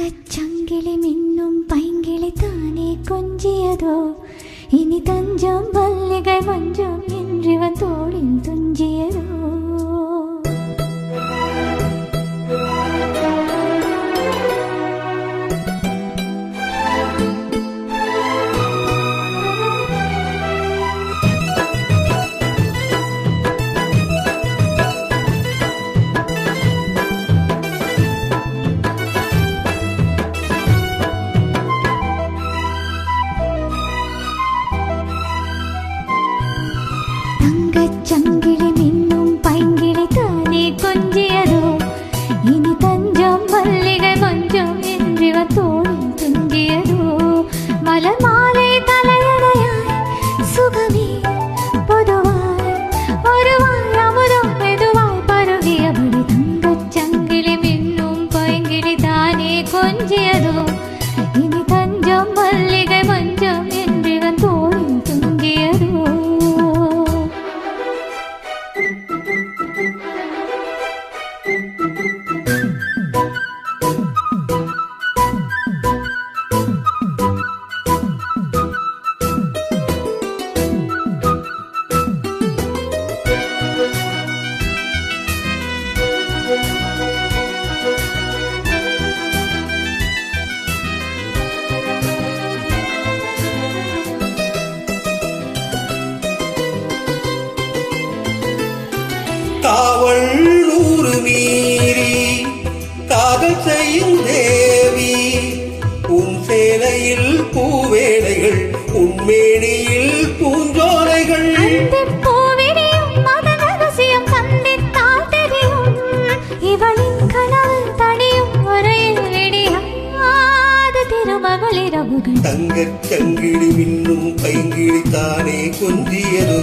തങ്കച്ചങ്കിളി മിന്നും പൈങ്കിളി താനേ കൊഞ്ചിയതോ ഇനി തഞ്ചം മല്ലികை മഞ്ചം என்றிவன் தோளில் തുഞ്ചിയതോ ചങ്കിളി മിന്നും പൈങ്കിളി താനേ കൊഞ്ചിയതോ ഇനി തഞ്ചം മല്ലികை മഞ്ചം என்றிவன் തോളിൽ തുഞ്ചിയതോ മലർമാലൈ തലയണയായി സുഖമേ പൊതുവായി ഒരു വായമൃതം മെതുവായി പരുകിയപടി തങ്കച്ചങ്കിളി മിന്നും പൈങ്കിളി താനേ കൊഞ്ചിയതോ ഇനി തഞ്ചം മല്ലികை മഞ്ചം என்றிவன் തോളിൽ തുഞ്ചിയതോ காவல் நூறு மீறி காதல் செய்யும் தேவி உன் சேலையில் பூவேலைகள் உன்மேனியில் பூஞ்சோலைகள் இவளின் கனவு தனியும் வரையில் விடியாத திருமகளிரவுகள் தங்கச் சங்கிலி மின்னும் பைங்கிளி தானே கொஞ்சியதோ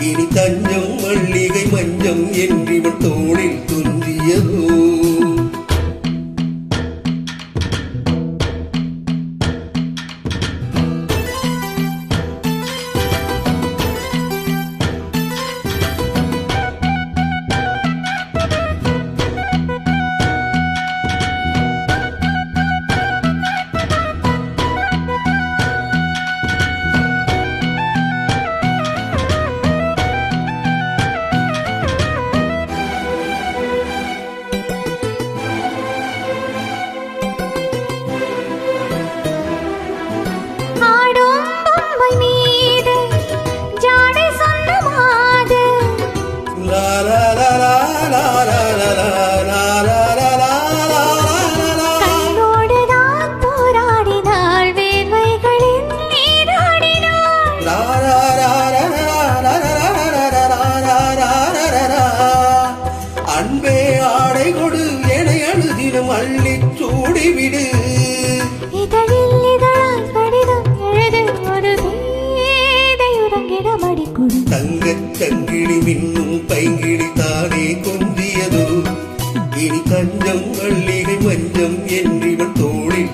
இனி தஞ்சம் மல்லிகை மஞ்சம் என்றிவன் தோளில் துஞ்சியதோ அன்பே ஆடை கொடு என அழுதினும் அள்ளி சூடிவிடு இதழில் இதழால் கடிதம் எழுது ஒரு உறங்கிடமடி கொடு தங்கச் சங்கிலி மின்னும் பைங்கிளி தானே கொஞ்சியதோ இனி தஞ்சம் மல்லிகை மஞ்சம் என்றிவன் தோளில்